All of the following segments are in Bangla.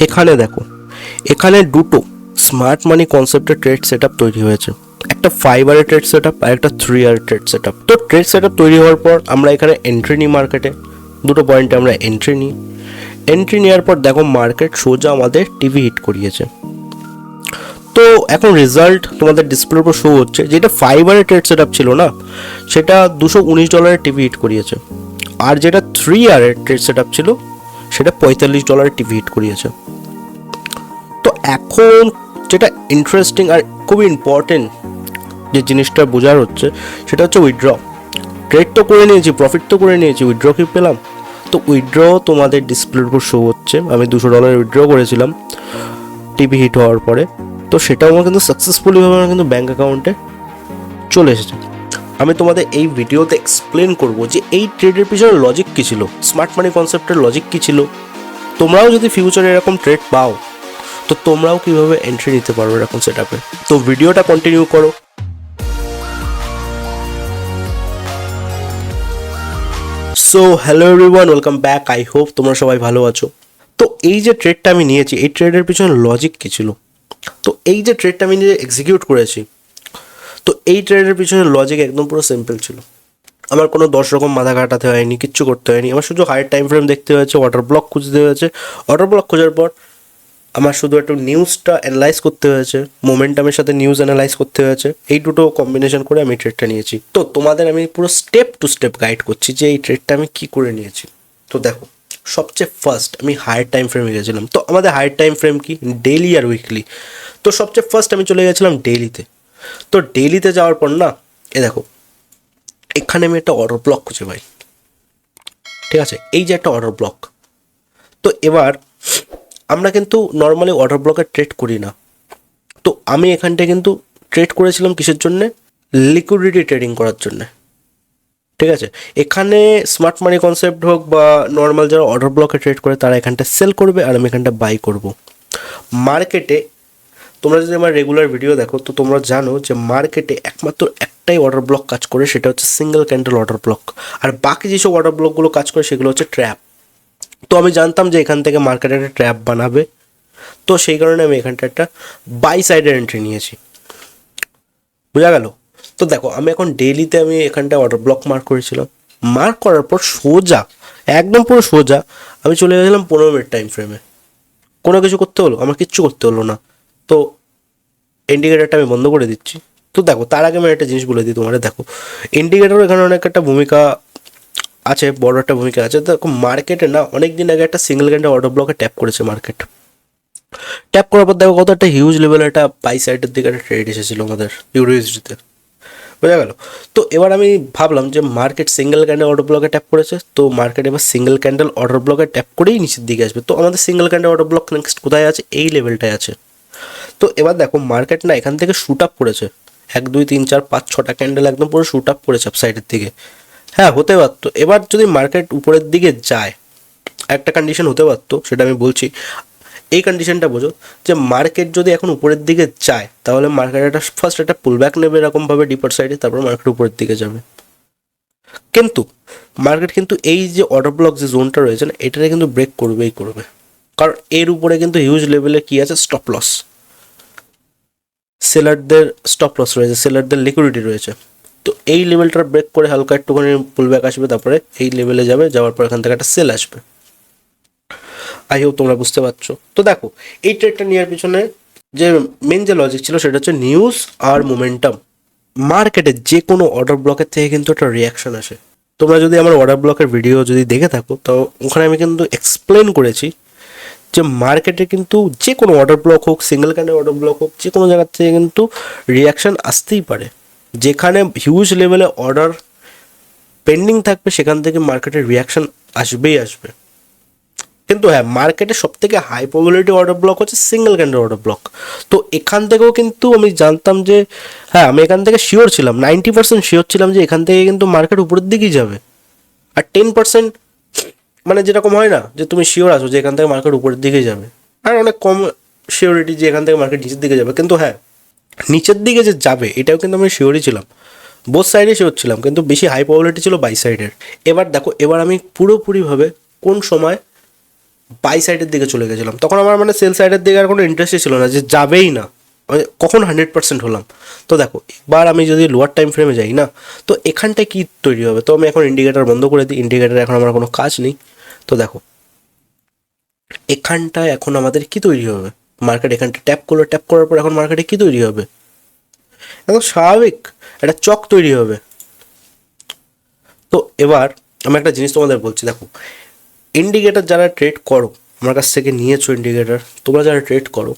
এখানে দেখো, এখানে দুটো স্মার্ট মানি কনসেপ্টের ট্রেড সেট আপ তৈরি হয়েছে। একটা 5 আওয়ারের ট্রেড সেট আপ আর একটা 3 আওয়ারের ট্রেড সেট আপ। তো ট্রেড সেট আপ তৈরি হওয়ার পর আমরা এখানে এন্ট্রি নিই মার্কেটে, দুটো পয়েন্টে আমরা এন্ট্রি নিই। এন্ট্রি নেওয়ার পর দেখো মার্কেট সোজা আমাদের টিভি হিট করিয়েছে। তো এখন রেজাল্ট তোমাদের ডিসপ্লের উপর শো হচ্ছে, যেটা 5 আওয়ারের ট্রেড সেট আপ ছিল না, সেটা $219 টিভি হিট করিয়েছে। আর যেটা 3 আওয়ারের ট্রেড সেট আপ ছিল সেটা $45 টিভি হিট করিয়েছে। তো এখন যেটা ইন্টারেস্টিং আর খুবই ইম্পর্টেন্ট যে জিনিসটা বোঝার হচ্ছে সেটা হচ্ছে উইথড্র। ট্রেড তো করে নিয়েছি, প্রফিট তো করে নিয়েছি, উইথড্র কি পেলাম? তো উইথড্র তোমাদের ডিসপ্লের উপর শো হচ্ছে। আমি $200 উইথড্র করেছিলাম টিভি হিট হওয়ার পরে। তো সেটাও আমার কিন্তু সাকসেসফুলিভাবে আমার কিন্তু ব্যাঙ্ক অ্যাকাউন্টে চলে এসেছে। আমি তোমাদের এই ভিডিওতে এক্সপ্লেন করব যে এই ট্রেডের পিছনে লজিক কী ছিল, স্মার্ট মানি কনসেপ্টের লজিক কী ছিল। তোমরাও যদি ফিউচারে এরকম ট্রেড পাও তো তোমরাও কীভাবে এন্ট্রি নিতে পারো এরকম সেট আপে। তো ভিডিওটা কন্টিনিউ করো। So hello everyone, welcome back. I hope তোমরা সবাই ভালো আছো। তো এই যে ট্রেডটা আমি নিয়েছি, এই ট্রেডের পিছনে লজিক কী ছিল? তো এই যে ট্রেডটা আমি নিজে এক্সিকিউট করেছি, তো এই ট্রেডের পিছনে লজিক একদম পুরো সিম্পল ছিল। আমার কোনো 10 রকম মাথা কাটাতে হয়নি, কিচ্ছু করতে হয়নি। আমার শুধু হায়ার টাইম ফ্রেম দেখতে হয়েছে, ওয়াটার ব্লক খুঁজতে হয়েছে। ওয়াটার ব্লক খোঁজার পর আমার শুধু একটু নিউজটা অ্যানালাইজ করতে হয়েছে, মোমেন্টামের সাথে নিউজ অ্যানালাইজ করতে হয়েছে। এই দুটো কম্বিনেশন করে আমি ট্রেডটা নিয়েছি। তো তোমাদের আমি পুরো স্টেপ টু স্টেপ গাইড করছি যে এই ট্রেডটা আমি কী করে নিয়েছি। তো দেখো, সবচেয়ে ফার্স্ট আমি হায়ার টাইম ফ্রেমে গেছিলাম। তো আমাদের হায়ার টাইম ফ্রেম কি, ডেইলি আর উইকলি। তো সবচেয়ে ফার্স্ট আমি চলে গেছিলাম ডেইলিতে। তো ডেইলিতে যাওয়ার পর না, এ দেখো এখানে আমি একটা অর্ডার ব্লক খুঁজে পাই। ঠিক আছে, এই যে একটা অর্ডার ব্লক। তো এবার আমরা কিন্তু নর্মালি অর্ডার ব্লকে ট্রেড করি না। তো আমি এখানটা কিন্তু ট্রেড করেছিলাম কিসের জন্যে? লিকুইডিটি ট্রেডিং করার জন্যে। ঠিক আছে, এখানে স্মার্ট মানি কনসেপ্ট হোক বা নর্মাল যারা অর্ডার ব্লকে ট্রেড করে তারা এখানটা সেল করবে আর আমি এখানটা বাই করব। মার্কেটে তোমরা যদি আমার রেগুলার ভিডিও দেখো তো তোমরা জানো যে মার্কেটে একমাত্র একটাই অর্ডার ব্লক কাজ করে, সেটা হচ্ছে সিঙ্গেল ক্যান্ডেল অর্ডার ব্লক। আর বাকি যেসব অর্ডার ব্লকগুলো কাজ করে সেগুলো হচ্ছে ট্র্যাপ। তো আমি জানতাম যে এখান থেকে মার্কেটে একটা ট্র্যাপ বানাবে, তো সেই কারণে আমি এখানটা একটা বাই সাইডের এন্ট্রি নিয়েছি। বোঝা গেল? তো দেখো আমি এখন ডেইলিতে আমি এখানটা অর্ডার ব্লক মার্ক করেছিলাম। মার্ক করার পর সোজা, একদম পুরো সোজা আমি চলে গেছিলাম 15 মিনিট টাইম ফ্রেমে। কোনো কিছু করতে হলো? আমার কিচ্ছু করতে হলো না। তো ইন্ডিকেটারটা আমি বন্ধ করে দিচ্ছি। তো দেখো, তার আগে আমি একটা জিনিস বলে দিই তোমাদের। দেখো, ইন্ডিকেটারও এখানে অনেক একটা ভূমিকা আছে, বড় একটা ভূমিকা আছে। দেখো মার্কেটে না অনেক দিন আগে একটা সিঙ্গেল ক্যান্ডেল অর্ডার ব্লকে ট্যাপ করেছে মার্কেট। ট্যাপ করার পর দেখো কত একটা হিউজ লেভেলের একটা বাই সাইডের দিকে একটা ট্রেড এসেছিলো আমাদের ইউরোইউএসডিতে। বোঝা গেল? তো এবার আমি ভাবলাম যে মার্কেট সিঙ্গেল ক্যান্ডেল অর্ডার ব্লকে ট্যাপ করেছে, তো মার্কেট এবার সিঙ্গেল ক্যান্ডেল অর্ডার ব্লকে ট্যাপ করেই নিচের দিকে আসবে। তো আমাদের single candle order block next কোথায় আছে? এই লেভেলটায় আছে। তো এবার দেখো মার্কেট না এখান থেকে শুট আপ করেছে, 1 2 3 4 5 6টা ক্যান্ডেল একদম পুরো শুট আপ করেছে আপ সাইডের দিকে। হ্যাঁ, হতে পারতো এবার যদি মার্কেট উপরের দিকে যায়, একটা কন্ডিশন হতে পারতো, সেটা আমি বলছি। এই কন্ডিশনটা বোঝো যে মার্কেট যদি এখন উপরের দিকে যায় তাহলে মার্কেট একটা ফার্স্ট একটা পুলব্যাক নেবে এরকমভাবে ডিপার সাইডে, তারপর মার্কেট উপরের দিকে যাবে। কিন্তু মার্কেট কিন্তু এই যে অর্ডার ব্লক যে জোনটা রয়েছে না, এটাতে কিন্তু ব্রেক করবেই করবে, কারণ এর উপরে কিন্তু হিউজ লেভেলে কি আছে? Stop loss. সেলারদের স্টপ লস রয়েছে, সেলারদের লিকুইডিটি রয়েছে। তো এই লেভেলটা ব্রেক করে হালকা একটুখানি পুলব্যাক আসবে, তারপরে এই লেভেলে যাবে, যাওয়ার পর এখান থেকে একটা সেল আসবে। আই হোপ তোমরা বুঝতে পারছো। তো দেখো এই ট্রেডটা নেওয়ার পিছনে যে মেন যে লজিক ছিল সেটা হচ্ছে নিউজ আর মোমেন্টাম। মার্কেটে যে কোনো অর্ডার ব্লকের থেকে কিন্তু একটা রিয়াকশন আসে। তোমরা যদি আমার অর্ডার ব্লকের ভিডিও যদি দেখে থাকো তো ওখানে আমি কিন্তু এক্সপ্লেন করেছি যে মার্কেটে কিন্তু যে কোনো অর্ডার ব্লক হোক, সিঙ্গেল ক্যান্ডেল অর্ডার ব্লক হোক, যে কোনো জায়গার থেকে কিন্তু রিয়াকশান আসতেই পারে। যেখানে হিউজ লেভেলে অর্ডার পেন্ডিং থাকবে সেখান থেকে মার্কেটের রিয়াকশান আসবেই আসবে। কিন্তু হ্যাঁ, মার্কেটে সব থেকে হাই প্রবাবিলিটি অর্ডার ব্লক হচ্ছে সিঙ্গেল ক্যান্ডেল অর্ডার ব্লক। তো এখান থেকেও কিন্তু আমি জানতাম যে হ্যাঁ, আমি এখান থেকে শিওর ছিলাম, 90% শিওর ছিলাম যে এখান থেকে কিন্তু মার্কেট উপরের দিকেই যাবে। আর 10% মানে যেরকম হয় না যে তুমি শিওর আছো যে এখান থেকে মার্কেট উপরের দিকে যাবে, আর অনেক কম শিওরিটি যে এখান থেকে মার্কেট নিচের দিকে যাবে। কিন্তু হ্যাঁ, নিচের দিকে যে যাবে এটাও কিন্তু আমি শিওরই ছিলাম, বোথ সাইডে শিওর ছিলাম, কিন্তু বেশি হাই প্রবাবিলিটি ছিল বাই সাইডের। এবার দেখো, এবার আমি পুরোপুরিভাবে কোন সময় বাই সাইডের দিকে চলে গেছিলাম, তখন আমার মানে সেল সাইডের দিকে আর কোনো ইন্টারেস্টই ছিল না, যে যাবেই না, মানে কখন 100% হলাম। তো দেখো এবার আমি যদি লোয়ার টাইম ফ্রেমে যাই না, তো এখানটায় কী তৈরি হবে, তো আমি এখন ইন্ডিকেটার বন্ধ করে দিই, ইন্ডিকেটার এখন আমার কোনো কাজ নেই। তো দেখো এখানটায় এখন আমাদের কি তৈরি হবে, মার্কেট এখানটা ট্যাপ করলো, ট্যাপ করার পর এখন মার্কেটে কি তৈরি হবে, এখন স্বাভাবিক একটা চক তৈরি হবে। তো এবার আমি একটা জিনিস তোমাদের বলছি, দেখো ইন্ডিকেটার যারা ট্রেড করো, আমার কাছ থেকে নিয়েছো ইন্ডিকেটার, তোমরা যারা ট্রেড করো,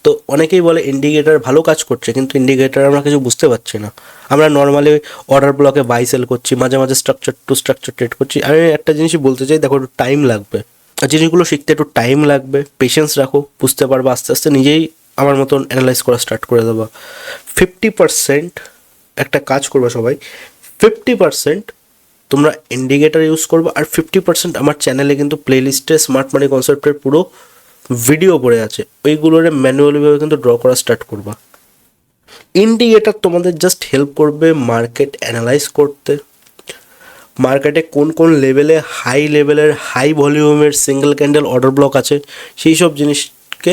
তো অনেকেই বলে ইন্ডিকেটার ভালো কাজ করছে, কিন্তু ইন্ডিকেটার আমরা কিছু বুঝতে পারছি না। আমরা নর্মালি অর্ডার ব্লকে বাই সেল করছি, মাঝে মাঝে স্ট্রাকচার টু স্ট্রাকচার ট্রেড করছি। আমি একটা জিনিসই বলতে চাই, দেখো একটু টাইম লাগবে, আর জিনিসগুলো শিখতে একটু টাইম লাগবে, পেশেন্স রাখো, বুঝতে পারবে, আস্তে আস্তে নিজেই আমার মতন অ্যানালাইজ করা স্টার্ট করে দেবো। 50% একটা কাজ করবে সবাই, 50% তোমরা ইন্ডিকেটার ইউজ করবে, আর 50% আমার চ্যানেলে কিন্তু প্লেলিস্টে স্মার্ট মানি কনসেপ্টের পুরো ভিডিও পড়ে আছে, ওইগুলোরে ম্যানুয়ালিভাবে কিন্তু ড্র করা স্টার্ট করবা। ইন্ডিকেটার তোমাদের জাস্ট হেল্প করবে মার্কেট অ্যানালাইজ করতে, মার্কেটে কোন কোন লেভেলে হাই লেভেলের হাই ভলিউমের সিঙ্গেল ক্যান্ডেল অর্ডার ব্লক আছে, সেই সব জিনিসকে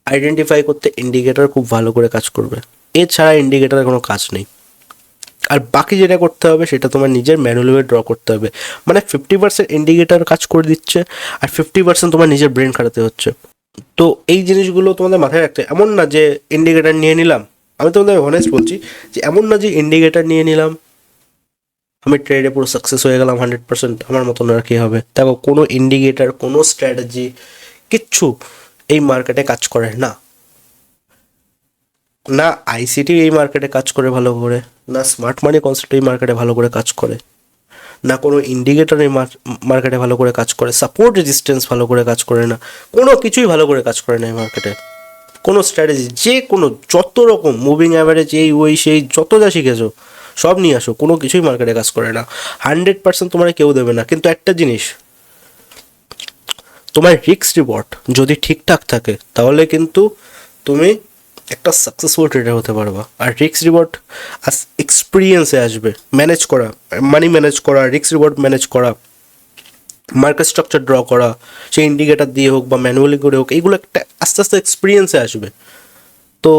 আইডেন্টিফাই করতে ইন্ডিকেটার খুব ভালো করে কাজ করবে। এছাড়া ইন্ডিকেটারের কোনো কাজ নেই। আর বাকি যেটা করতে হবে সেটা তোমার নিজের ম্যানুয়ালি ড্র করতে হবে, মানে 50% ইন্ডিকেটার কাজ করে দিচ্ছে, আর 50% তোমার নিজের ব্রেন খাটাতে হচ্ছে। তো এই জিনিসগুলো তোমাদের মাথায় রাখতে, এমন না যে ইন্ডিকেটার নিয়ে নিলাম, আমি তোমাদের অনেস্ট বলছি যে এমন না যে ইন্ডিকেটার নিয়ে নিলাম আমি ট্রেডে পুরো সাকসেস হয়ে গেলাম 100%, আমার মতন আর কি হবে। দেখো কোনো ইন্ডিকেটার, কোনো স্ট্র্যাটেজি, কিচ্ছু এই মার্কেটে কাজ করে না, না আইসিটি এই মার্কেটে কাজ করে ভালো করে, না স্মার্ট মানি কনসেপ্ট এই মার্কেটে ভালো করে কাজ করে, না কোনো ইন্ডিকেটর এই মার্কেটে ভালো করে কাজ করে, সাপোর্ট রেজিস্ট্যান্স ভালো করে কাজ করে না, কোনো কিছুই ভালো করে কাজ করে না এই মার্কেটে। কোনো স্ট্র্যাটেজি, যে কোনো যত রকম মুভিং অ্যাভারেজ এই ওই সেই যত যা শিখেছো সব নিয়ে আসো, কোনো কিছুই মার্কেটে কাজ করে না। 100% তোমার কেউ দেবে না, কিন্তু একটা জিনিস, তোমার রিস্ক রিওয়ার্ড যদি ঠিকঠাক থাকে তাহলে কিন্তু তুমি একটা সাকসেসফুল ট্রেডার হতে পারবা। আর রিস্ক রিওয়ার্ড এক্সপিরিয়েন্সে আসবে, ম্যানেজ করা, মানি ম্যানেজ করা, রিস্ক রিওয়ার্ড ম্যানেজ করা, মার্কেট স্ট্রাকচার ড্র করা, সেই ইন্ডিকেটার দিয়ে হোক বা ম্যানুয়ালি করে হোক, এইগুলো একটা আস্তে আস্তে এক্সপিরিয়েন্সে আসবে। তো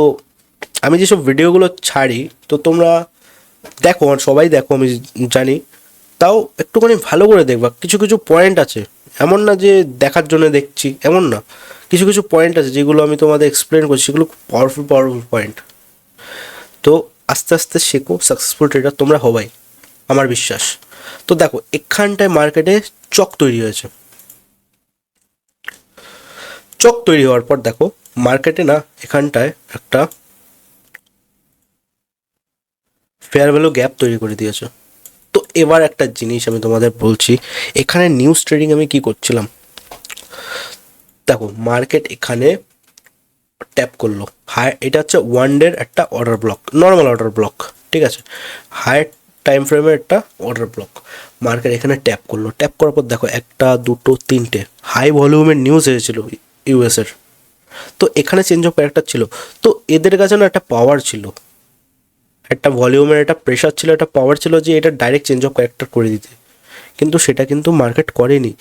আমি যেসব ভিডিওগুলো ছাড়ি, তো তোমরা দেখো, আর সবাই দেখো আমি জানি, তাও একটুখানি ভালো করে দেখবা, কিছু কিছু পয়েন্ট আছে, এমন না যে দেখার জন্য দেখছি, এমন না, কিছু কিছু পয়েন্ট আছে যেগুলো আমি তোমাদের এক্সপ্লেন করছি, সেগুলো খুব পাওয়ারফুল পাওয়ারফুল পয়েন্ট। তো আস্তে আস্তে শেখো, সাকসেসফুল ট্রেডার তোমরা হবাই, আমার বিশ্বাস। তো দেখো এখানটায় মার্কেটে চক তৈরি হয়েছে, চক তৈরি হওয়ার পর দেখো মার্কেটে না এখানটায় একটা ফেয়ার ভ্যালু গ্যাপ তৈরি করে দিয়েছে। তো এবার একটা জিনিস আমি তোমাদের বলছি, এখানে নিউজ ট্রেডিং আমি কি করছিলাম, দেখো মার্কেট এখানে ট্যাপ করলো হাই, এটা হচ্ছে ওয়ান ডের একটা order block, normal order block, ঠিক আছে, হাই টাইম ফ্রেমের একটা অর্ডার ব্লক। মার্কেট এখানে ট্যাপ করলো, ট্যাপ করার পর দেখো একটা দুটো তিনটে হাই ভলিউমের নিউজ এসেছিল ইউএসের, তো এখানে চেঞ্জ অফ ক্যারেক্টার ছিল। তো এদের কাছে না একটা পাওয়ার ছিল, একটা ভলিউমের একটা প্রেশার ছিল, একটা পাওয়ার ছিল যে এটা ডাইরেক্ট চেঞ্জ অফ ক্যারেক্টার করে দিতে, কিন্তু সেটা কিন্তু মার্কেট করেনি।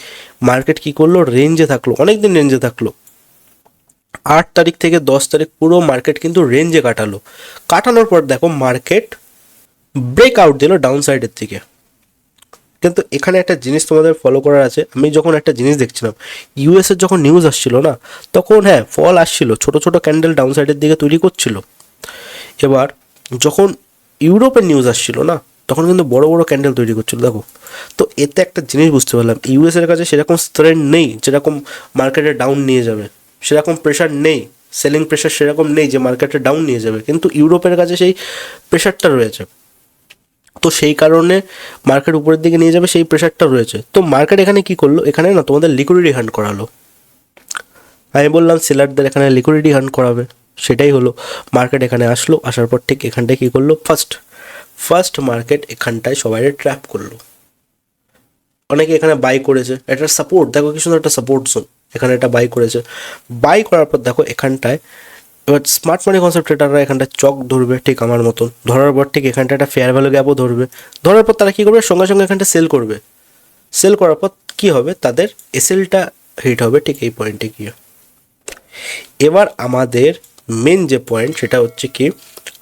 মার্কেট কি করলো, রেঞ্জে থাকলো, অনেক দিন রেঞ্জে থাকলো, 8 তারিখ থেকে 10 তারিখ পুরো মার্কেট কিন্তু রেঞ্জে কাটালো। কাটানোর পর দেখো মার্কেট ব্রেক আউট দিল ডাউন সাইডের থেকে। কিন্তু এখানে একটা জিনিস তোমাদের ফলো করার আছে, আমি যখন একটা জিনিস দেখছিলাম, ইউএসের যখন নিউজ আসছিল না, তখন হ্যাঁ ফল আসছিল, ছোট ছোট ক্যান্ডেল ডাউন সাইডের দিকে তৈরি করছিল। এবার যখন ইউরোপের নিউজ আসছিল না, তখন কিন্তু বড় বড় ক্যান্ডেল তৈরি করছিল, দেখো। তো এতে একটা জিনিস বুঝতে পারলাম, ইউএসের কাছে সেরকম স্ট্রেন্থ নেই যেরকম মার্কেটে ডাউন নিয়ে যাবে, সেরকম প্রেশার নেই, সেলিং প্রেশার সেরকম নেই যে মার্কেটে ডাউন নিয়ে যাবে, কিন্তু ইউরোপের কাছে সেই প্রেশারটা রয়েছে। তো সেই কারণে মার্কেট উপরের দিকে নিয়ে যাবে, সেই প্রেশারটা রয়েছে। তো মার্কেট এখানে কি করলো, এখানে না তোমাদের লিকুইডিটি হান্ট করালো, আমি বললাম সেলারদের এখানে লিকুইডিটি হান্ট করাবে, সেটাই হলো। মার্কেট এখানে আসলো, আসার পর ঠিক এখানটায় কী করলো, ফার্স্ট মার্কেট এখানটায় সবাই ট্র্যাপ করলো, অনেকে এখানে বাই করেছে, এটা সাপোর্ট, দেখো কি সুন্দর একটা সাপোর্ট জোন, এখানে একটা বাই করেছে। বাই করার পর দেখো এখানটায় এবার স্মার্ট মানি কনসেপ্ট ট্রেডাররা এখানটায় চক ধরবে ঠিক আমার মতন, ধরার পর ঠিক এখানটা একটা ফেয়ার ভ্যালু গ্যাপও ধরবে, ধরার পর তারা কী করবে, সঙ্গে সঙ্গে এখানটা সেল করবে। সেল করার পর কী হবে, তাদের এসএলটা হিট হবে ঠিক এই পয়েন্টে গিয়ে। এবার আমাদের মেন যে পয়েন্ট সেটা হচ্ছে কি,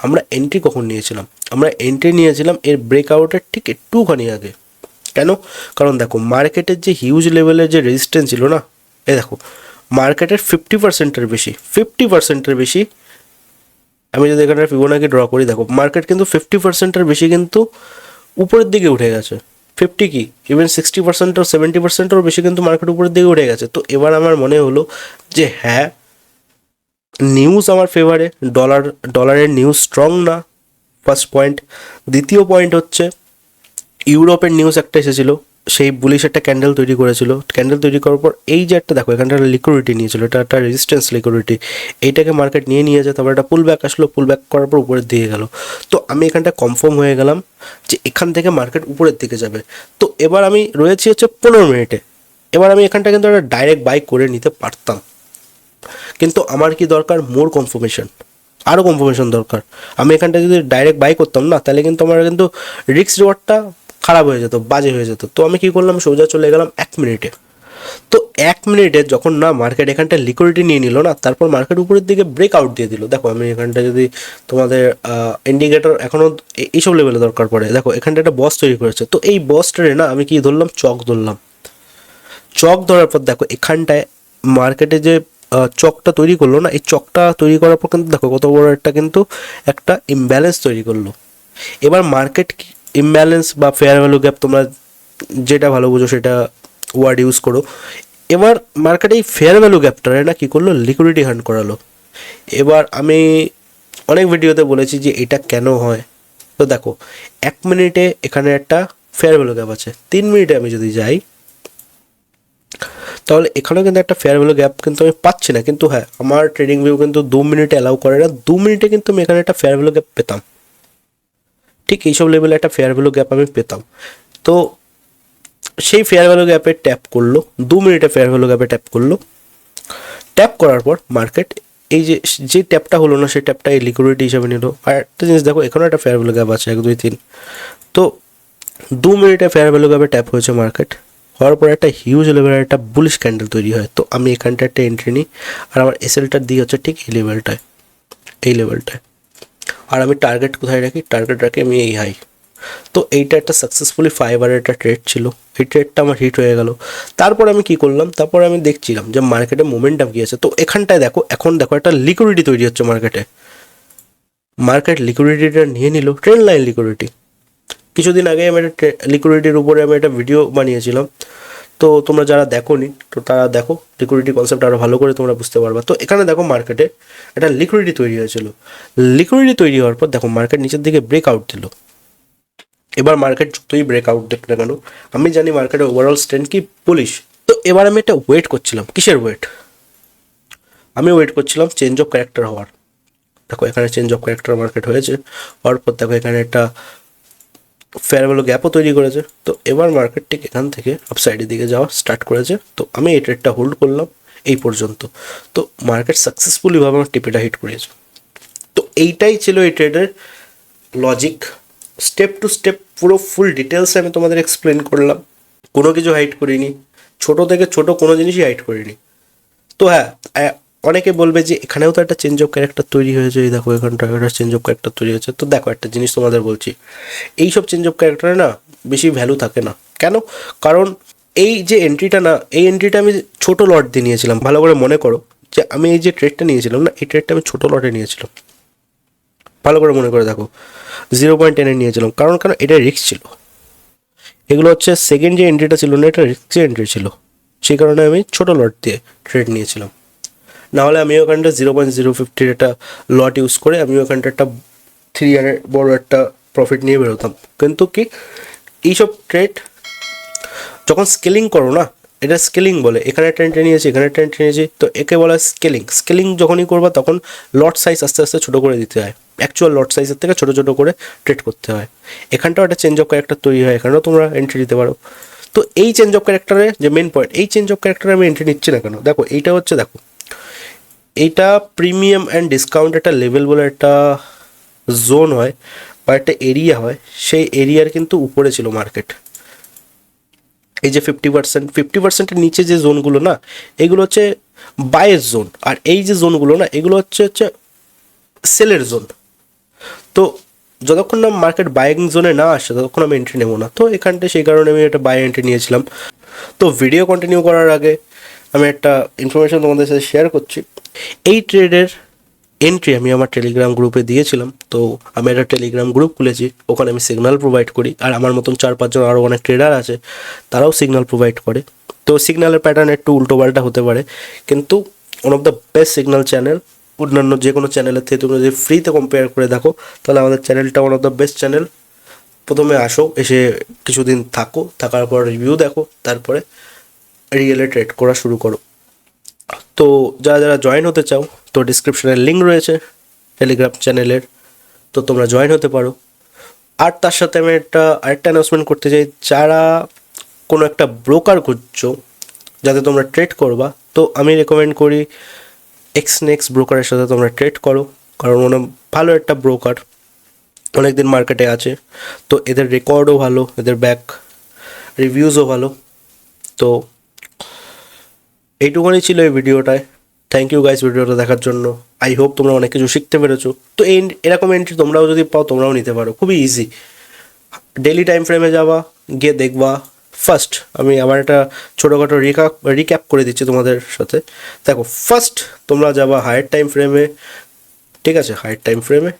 আমরা এন্ট্রি কখন নিয়েছিলাম? আমরা এন্ট্রি নিয়েছিলাম এর ব্রেকআউটের ঠিক একটুখানি আগে। কেন? কারণ দেখো মার্কেটের যে হিউজ লেভেলের যে রেজিস্ট্যান্স ছিল না, এ দেখো মার্কেটের 50%-এর বেশি, আমি যদি এখানে ফিবোনাকি ড্র করি, দেখো মার্কেট কিন্তু 50%-এর বেশি কিন্তু উপরের দিকে উঠে গেছে। 50 কি ইভেন 60% ও 70%-এরও বেশি কিন্তু মার্কেট উপরের দিকে উঠে গেছে। তো এবার আমার মনে হলো যে হ্যাঁ, নিউজ আমার ফেভারে, ডলারের নিউজ স্ট্রং না, ফার্স্ট পয়েন্ট। দ্বিতীয় পয়েন্ট হচ্ছে ইউরোপের নিউজ একটা এসেছিলো, সেই বুলিশ একটা ক্যান্ডেল তৈরি করেছিল। ক্যান্ডেল তৈরি করার পর এই যে একটা দেখো এখানটা লিকুইডিটি নিয়েছিল, এটা একটা রেজিস্ট্যান্স লিকুইডিটি, এইটাকে মার্কেট নিয়ে যায়। তারপর একটা পুল ব্যাক আসলো, পুল ব্যাক করার পর উপরের দিকে গেল। তো আমি এখানটা কনফার্ম হয়ে গেলাম যে এখান থেকে মার্কেট উপরের দিকে যাবে। তো এবার আমি রয়েছি হচ্ছে 15 মিনিটে। এবার আমি এখানটা কিন্তু একটা ডাইরেক্ট বাই করে নিতে পারতাম, কিন্তু আমার কি দরকার? মোর কনফার্মেশন, আরও কনফার্মেশন দরকার। আমি এখানটা যদি ডাইরেক্ট বাই করতাম না, তাহলে কিন্তু আমার কিন্তু রিস্ক রিওয়ার্ডটা খারাপ হয়ে যেত, বাজে হয়ে যেত। তো আমি কী করলাম, সোজা চলে গেলাম 1 মিনিটে। তো 1 মিনিটে যখন না মার্কেট এখানটা লিকুইডিটি নিয়ে নিল না, তারপর মার্কেট উপরের দিকে ব্রেকআউট দিয়ে দিল। দেখো আমি এখানটা যদি তোমাদের ইন্ডিকেটর এখনও এইসব লেভেলে দরকার পড়ে, দেখো এখানটা একটা বস তৈরি করেছে। তো এই বসটারে না আমি কি ধরলাম, চক ধরলাম। চক ধরার পর দেখো এখানটায় মার্কেটে যে চকটা তৈরি করলো না, এই চকটা তৈরি করার পর কিন্তু দেখো কত বড় একটা ইমব্যালেন্স তৈরি করলো। এবার মার্কেট ইমব্যালেন্স বা ফেয়ার ভ্যালু গ্যাপ, তোমরা যেটা ভালো বুঝো সেটা ওয়ার্ড ইউজ করো। এবার মার্কেটে এই ফেয়ার ভ্যালু গ্যাপটারে না কী করলো, লিকুইডিটি হান্ট করালো। এবার আমি অনেক ভিডিওতে বলেছি যে এটা কেন হয়। তো দেখো 1 মিনিটে এখানে একটা ফেয়ার ভ্যালু গ্যাপ আছে, 3 মিনিটে আমি যদি যাই তাহলে এখানেও কিন্তু একটা ফেয়ার ভ্যালু গ্যাপ কিন্তু আমি পাচ্ছি না। কিন্তু হ্যাঁ, আমার ট্রেডিং ভিউ কিন্তু 2 মিনিটে অ্যালাউ করে না, 2 মিনিটে কিন্তু আমি এখানে একটা ফেয়ার ভ্যালু গ্যাপ পেতাম। ঠিক এইসব লেভেলে একটা ফেয়ার ভ্যালু গ্যাপ আমি পেতাম। তো সেই ফেয়ার ভ্যালু গ্যাপে ট্যাপ করলো, 2 মিনিটে ফেয়ার ভ্যালু গ্যাপে ট্যাপ করলো। ট্যাপ করার পর মার্কেট এই যে ট্যাপটা হলো না, সেই ট্যাপটা এই লিকুইডিটি হিসাবে নিল। আর একটা জিনিস দেখো, এখানেও একটা ফেয়ার ভ্যালু গ্যাপ আছে, 1 2 3। তো 2 মিনিটে ফেয়ার ভ্যালু গ্যাপে ট্যাপ হয়েছে মার্কেট, হওয়ার পর একটা হিউজ লেভেলের একটা বুলিশ ক্যান্ডেল তৈরি হয়। তো আমি এখানটা একটা এন্ট্রি নিই, আর আমার এসএলটার দিই হচ্ছে ঠিক এই লেভেলটায়। আর আমি টার্গেট কোথায় রাখি? টার্গেট রাখি আমি এই হাই। তো এইটা একটা সাকসেসফুলি 5 আওয়ারের একটা ট্রেড ছিল, এই ট্রেডটা আমার হিট হয়ে গেল। তারপর আমি কি করলাম, তারপর আমি দেখছিলাম যে মার্কেটে মোমেন্টাম কী আছে। তো এখানটায় দেখো, এখন দেখো একটা লিকুইডিটি তৈরি হচ্ছে মার্কেটে। মার্কেট লিকুইডিটিটা নিয়ে নিল, ট্রেন্ড লাইন লিকুইডিটি। কিছুদিন আগে আমি একটা লিকুইডিটির উপরে আমি একটা ভিডিও বানিয়েছিলাম, তো তোমরা যারা দেখোনি তো তারা দেখো, লিকুইডিটি কনসেপ্ট আরও ভালো করে তোমরা বুঝতে পারবা। তো এখানে দেখো মার্কেটে একটা লিকুইডিটি তৈরি হয়েছিল। লিকুইডিটি তৈরি হওয়ার পর দেখো মার্কেট নিচের দিকে ব্রেকআউট দিল। এবার মার্কেট যতই ব্রেকআউট দেখ না কেন, আমি জানি মার্কেটের ওভারঅল স্ট্রেন্থ কি বুলিশ। তো এবার আমি একটা ওয়েট করছিলাম, কিসের ওয়েট? আমি ওয়েট করছিলাম চেঞ্জ অফ ক্যারেক্টার হওয়ার। দেখো এখানে চেঞ্জ অফ ক্যারেক্টার মার্কেট হয়েছে, হওয়ার পর দেখো এখানে একটা ফেয়ার ভ্যালু গ্যাপও তৈরি করেছে। তো এবার মার্কেট ঠিক এখান থেকে আপসাইডের দিকে যাওয়া স্টার্ট করেছে। তো আমি এই ট্রেডটা হোল্ড করলাম এই পর্যন্ত। তো মার্কেট সাকসেসফুলিভাবে আমার টিপিটা হিট করেছে। তো এইটাই ছিল এই ট্রেডের লজিক, স্টেপ টু স্টেপ পুরো ফুল ডিটেলসে আমি তোমাদের এক্সপ্লেন করলাম। কোনো কিছু হাইড করিনি, ছোটো থেকে ছোটো কোনো জিনিসই হাইড করিনি। তো হ্যাঁ, অনেকে বলবে যে এখানেও তো একটা চেঞ্জ অফ ক্যারেক্টার তৈরি হয়েছে, এই দেখো এখানটা একটা চেঞ্জ অফ ক্যারেক্টার তৈরি হয়েছে। তো দেখো একটা জিনিস তোমাদের বলছি, এইসব চেঞ্জ অফ ক্যারেক্টারে না বেশি ভ্যালু থাকে না। কেন? কারণ এই যে এন্ট্রিটা না, এই এন্ট্রিটা আমি ছোটো লট দিয়ে নিয়েছিলাম। ভালো করে মনে করো যে আমি এই যে ট্রেডটা নিয়েছিলাম না, এই ট্রেডটা আমি ছোটো লটে নিয়েছিলাম। ভালো করে মনে করে দেখো, 0.10-এ নিয়েছিলাম। কারণ এটা রিস্ক ছিল। এগুলো হচ্ছে সেকেন্ড যে এন্ট্রিটা ছিল না, এটা রিস্ক এন্ট্রি ছিল, সেই কারণে আমি ছোটো লট দিয়ে ট্রেড নিয়েছিলাম। নাহলে আমি ওখানটা 0.050 একটা লট ইউজ করে আমি ওখানটা একটা 300 বড় একটা প্রফিট নিয়ে বেরোতাম। কিন্তু কি এইসব ট্রেড যখন স্কেলিং করো না, এটা স্কেলিং বলে। এখানে একটা এন্ট্রি নিয়েছি, এখানে একটা এন্ট্রি নিয়েছি, তো একে বলা স্কেলিং। স্কেলিং যখনই করবা তখন লট সাইজ আস্তে আস্তে ছোটো করে দিতে হয়, অ্যাকচুয়াল লট সাইজের থেকে ছোটো ছোটো করে ট্রেড করতে হয়। এখানটাও একটা চেঞ্জ অফ ক্যারেক্টার তৈরি হয়, এখানেও তোমরা এন্ট্রি দিতে পারো। তো এই চেঞ্জ অফ ক্যারেক্টারে যে মেন পয়েন্ট, এই চেঞ্জ অফ ক্যারেক্টারে আমি এন্ট্রি নিচ্ছি না কেন? দেখো এইটা হচ্ছে, দেখো এইটা প্রিমিয়াম অ্যান্ড ডিসকাউন্ট একটা লেভেল বলে একটা জোন হয় বা একটা এরিয়া হয়, সেই এরিয়ার কিন্তু উপরে ছিল মার্কেট। এই যে 50%-50%-এর নিচে যে জোনগুলো না, এগুলো হচ্ছে বাইয়ের জোন, আর এই যে জোনগুলো না, এগুলো হচ্ছে সেলের জোন। তো যতক্ষণ না মার্কেট বাইং জোনে না আসে ততক্ষণ আমি এন্ট্রি নেবো না। তো এখানটা সেই কারণে আমি একটা বাই এন্ট্রি নিয়েছিলাম। তো ভিডিও কন্টিনিউ করার আগে আমি একটা ইনফরমেশন তোমাদের সাথে শেয়ার করছি। এই ট্রেডের এন্ট্রি আমি আমার টেলিগ্রাম গ্রুপে দিয়েছিলাম। তো আমি একটা টেলিগ্রাম গ্রুপ খুলেছি, ওখানে আমি সিগন্যাল প্রোভাইড করি, আর আমার মতন 4-5 জন আরও অনেক ট্রেডার আছে, তারাও সিগন্যাল প্রোভাইড করে। তো সিগন্যালের প্যাটার্ন একটু উল্টোপাল্টা হতে পারে, কিন্তু one of the best signal channel. অন্যান্য যে কোনো চ্যানেলের থেকে তুমি যদি ফ্রিতে কম্পেয়ার করে দেখো, তাহলে আমাদের চ্যানেলটা one of the best channel. প্রথমে আসো, এসে কিছুদিন থাকো, থাকার পর রিভিউ দেখো, তারপরে রিয়েলে ট্রেড করা শুরু করো। তো যারা যারা জয়েন হতে চাও, তো ডিসক্রিপশনের লিঙ্ক রয়েছে টেলিগ্রাম চ্যানেলের, তো তোমরা জয়েন হতে পারো। আর তার সাথে আমি আরেকটা অ্যানাউন্সমেন্ট করতে চাই, যারা কোনো একটা ব্রোকার খুঁজছো যাতে তোমরা ট্রেড করবা, তো আমি রেকমেন্ড করি এক্সনেস ব্রোকারের সাথে তোমরা ট্রেড করো, কারণ ভালো একটা ব্রোকার, অনেকদিন মার্কেটে আছে। তো এদের রেকর্ডও ভালো, এদের ব্যাক রিভিউসও ভালো। তো এইটুকুনি ছিল এই ভিডিওটায়। থ্যাংক ইউ গাইস ভিডিওটা দেখার জন্য। আই হোপ তোমরা অনেক কিছু শিখতে পেরেছো। তো এরকম এন্ট্রি তোমরাও যদি পাও, তোমরাও নিতে পারো, খুবই ইজি। ডেলি টাইম ফ্রেমে যাবা, গিয়ে দেখবা। ফার্স্ট আমি আবার একটা ছোটোখাটো রিক্যাপ করে দিচ্ছি তোমাদের সাথে। দেখো, ফার্স্ট তোমরা যাবা হায়ার টাইম ফ্রেমে, ঠিক আছে, হায়ার টাইম ফ্রেমে।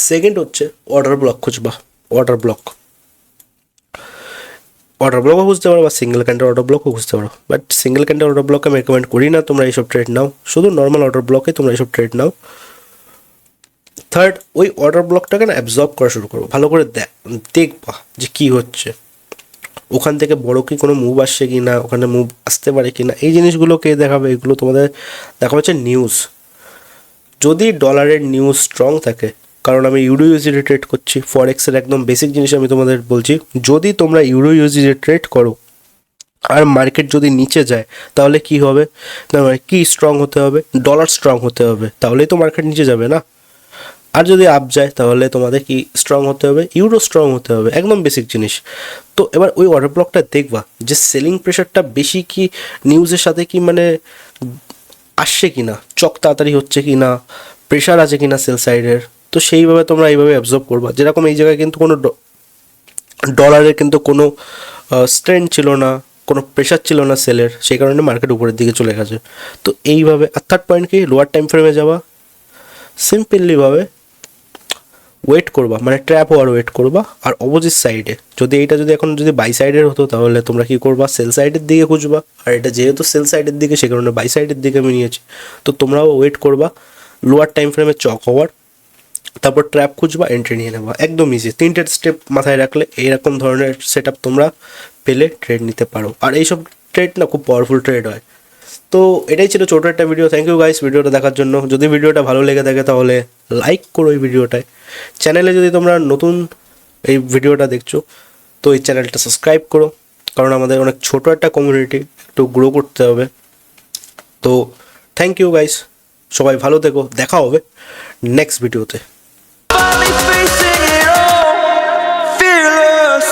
সেকেন্ড হচ্ছে অর্ডার ব্লক খুঁজবা, অর্ডার ব্লকও খুঁজতে পারো, বা সিঙ্গেল ক্যান্ডেল অর্ডার ব্লকও খুঁজতে পারো। But single candle order block আমি রেকমেন্ড করি না তোমরা এইসব ট্রেড নাও, শুধু নর্মাল অর্ডার ব্লকে তোমরা এইসব ট্রেড নাও। থার্ড, ওই অর্ডার ব্লকটাকে না অ্যাবজর্ব করা শুরু করো, ভালো করে দেখবা যে কী হচ্ছে, ওখান থেকে বড় কি কোনো মুভ আসছে কি না, ওখানে মুভ আসতে পারে কি না, এই জিনিসগুলো কে দেখাবে? এগুলো তোমাদের দেখা হচ্ছে নিউজ। যদি ডলারের নিউজ স্ট্রং থাকে, কারণ আমি ইউরো ইউএসডি ট্রেড করছি, ফরেক্সের একদম বেসিক জিনিস আমি তোমাদের বলছি, যদি তোমরা ইউরো ইউএসডি ট্রেড করো আর মার্কেট যদি নিচে যায়, তাহলে কি হবে? না, মানে কি স্ট্রং হতে হবে? ডলার স্ট্রং হতে হবে, তাহলেই তো মার্কেট নিচে যাবে না। আর যদি আপ যায়, তাহলে তোমাদের কি স্ট্রং হতে হবে? ইউরো স্ট্রং হতে হবে, একদম বেসিক জিনিস। তো এবার ওই অর্ডার ব্লকটা দেখবা যে সেলিং প্রেশারটা বেশি কি নিউজের সাথে কি মানে আসছে কি না, চক তাড়াতাড়ি হচ্ছে কি না, প্রেশার আছে কি না সেল সাইডের। তো সেইভাবে তোমরা এইভাবে অ্যাবজর্ব করবা। যেরকম এই জায়গায় কিন্তু কোনো ডলারের কিন্তু কোনো স্ট্রেন্থ ছিল না, কোনো প্রেশার ছিল না সেলের, সেই কারণে মার্কেট উপরের দিকে চলে গেছে। তো এইভাবে। আর থার্ড পয়েন্ট কি, লোয়ার টাইম ফ্রেমে যাওয়া, সিম্পলিভাবে ওয়েট করবা, মানে ট্র্যাপ হওয়ার ওয়েট করবা। আর অপোজিট সাইডে যদি এখন বাই সাইডের হতো, তাহলে তোমরা কী করবা? সেল সাইডের দিকে খুঁজবা। আর এটা যেহেতু সেল সাইডের দিকে, সে কারণে বাই সাইডের দিকে আমি নিয়েছি। তো তোমরাও ওয়েট করবা লোয়ার টাইম ফ্রেমে চক হওয়ার, তারপর ট্র্যাপ খুঁজবা, এন্ট্রি নিয়ে নেবা। একদম ইজি, 3টে স্টেপ মাথায় রাখলে এইরকম ধরনের সেট আপ তোমরা পেলে ট্রেড নিতে পারো। আর এইসব ট্রেড না খুব পাওয়ারফুল ট্রেড হয়। তো এটাই ছিল ছোটো একটা ভিডিও। থ্যাংক ইউ গাইস ভিডিওটা দেখার জন্য। যদি ভিডিওটা ভালো লেগে থাকে তাহলে লাইক করো এই ভিডিওটায়। চ্যানেলে যদি তোমরা নতুন এই ভিডিওটা দেখছো, তো এই চ্যানেলটা সাবস্ক্রাইব করো, কারণ আমাদের অনেক ছোটো একটা কমিউনিটি, একটু গ্রো করতে হবে। তো থ্যাংক ইউ গাইস, সবাই ভালো থেকো, দেখা হবে নেক্সট ভিডিওতে। Fearless.